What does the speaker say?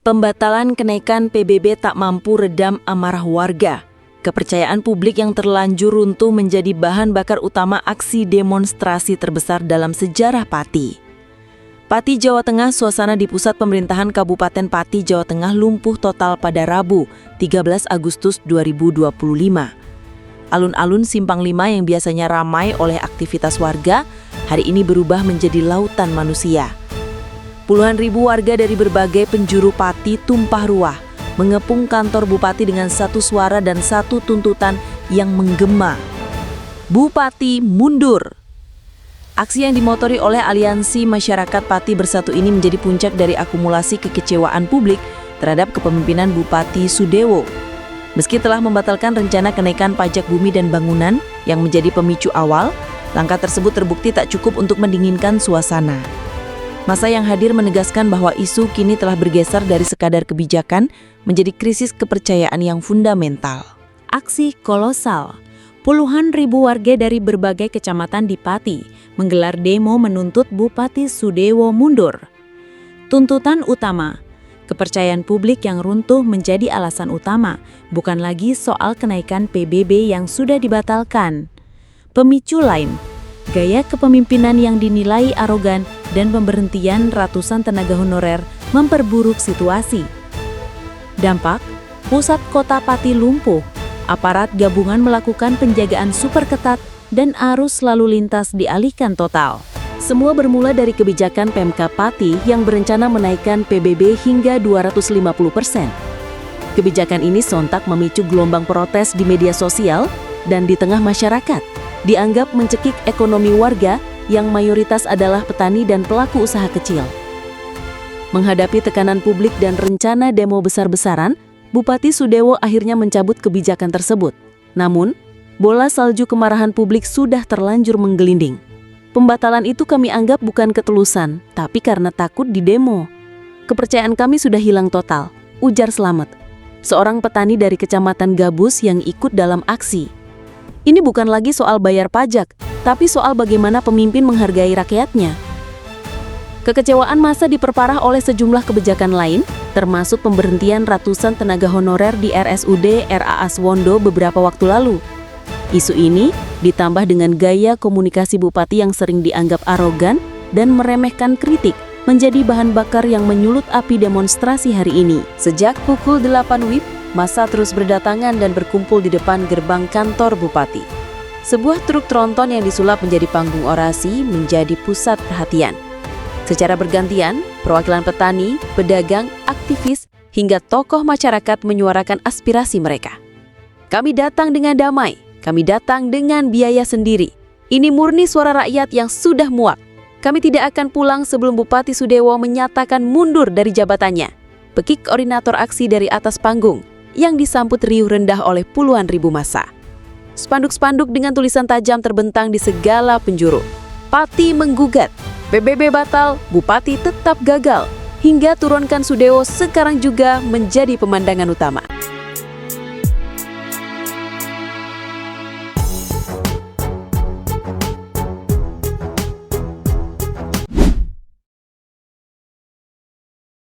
Pembatalan kenaikan PBB tak mampu redam amarah warga. Kepercayaan publik yang terlanjur runtuh menjadi bahan bakar utama aksi demonstrasi terbesar dalam sejarah Pati. Pati, Jawa Tengah, suasana di pusat pemerintahan Kabupaten Pati, Jawa Tengah lumpuh total pada Rabu, 13 Agustus 2025. Alun-alun Simpang 5 yang biasanya ramai oleh aktivitas warga, hari ini berubah menjadi lautan manusia. Puluhan ribu warga dari berbagai penjuru Pati tumpah ruah, mengepung kantor Bupati dengan satu suara dan satu tuntutan yang menggema. Bupati mundur! Aksi yang dimotori oleh Aliansi Masyarakat Pati Bersatu ini menjadi puncak dari akumulasi kekecewaan publik terhadap kepemimpinan Bupati Sudewo. Meski telah membatalkan rencana kenaikan pajak bumi dan bangunan yang menjadi pemicu awal, langkah tersebut terbukti tak cukup untuk mendinginkan suasana. Masa yang hadir menegaskan bahwa isu kini telah bergeser dari sekadar kebijakan menjadi krisis kepercayaan yang fundamental. Aksi kolosal. Puluhan ribu warga dari berbagai kecamatan di Pati menggelar demo menuntut Bupati Sudewo mundur. Tuntutan utama, kepercayaan publik yang runtuh menjadi alasan utama, bukan lagi soal kenaikan PBB yang sudah dibatalkan. Pemicu lain, gaya kepemimpinan yang dinilai arogan dan pemberhentian ratusan tenaga honorer memperburuk situasi. Dampak, pusat kota Pati lumpuh, aparat gabungan melakukan penjagaan super ketat dan arus lalu lintas dialihkan total. Semua bermula dari kebijakan Pemkab Pati yang berencana menaikkan PBB hingga 250%. Kebijakan ini sontak memicu gelombang protes di media sosial dan di tengah masyarakat, dianggap mencekik ekonomi warga yang mayoritas adalah petani dan pelaku usaha kecil. Menghadapi tekanan publik dan rencana demo besar-besaran, Bupati Sudewo akhirnya mencabut kebijakan tersebut. Namun, bola salju kemarahan publik sudah terlanjur menggelinding. Pembatalan itu kami anggap bukan ketulusan, tapi karena takut di demo. Kepercayaan kami sudah hilang total, ujar Slamet, seorang petani dari Kecamatan Gabus yang ikut dalam aksi. Ini bukan lagi soal bayar pajak, tapi soal bagaimana pemimpin menghargai rakyatnya. Kekecewaan massa diperparah oleh sejumlah kebijakan lain, termasuk pemberhentian ratusan tenaga honorer di RSUD RA Aswondo beberapa waktu lalu. Isu ini ditambah dengan gaya komunikasi Bupati yang sering dianggap arogan dan meremehkan kritik, menjadi bahan bakar yang menyulut api demonstrasi hari ini. Sejak pukul 8 WIB, massa terus berdatangan dan berkumpul di depan gerbang kantor Bupati. Sebuah truk tronton yang disulap menjadi panggung orasi menjadi pusat perhatian. Secara bergantian, perwakilan petani, pedagang, aktivis, hingga tokoh masyarakat menyuarakan aspirasi mereka. Kami datang dengan damai, kami datang dengan biaya sendiri. Ini murni suara rakyat yang sudah muak. Kami tidak akan pulang sebelum Bupati Sudewo menyatakan mundur dari jabatannya. Pekik koordinator aksi dari atas panggung, yang disambut riuh rendah oleh puluhan ribu massa. Spanduk-spanduk dengan tulisan tajam terbentang di segala penjuru. Pati menggugat, PBB batal, Bupati tetap gagal, hingga turunkan Sudewo sekarang juga menjadi pemandangan utama.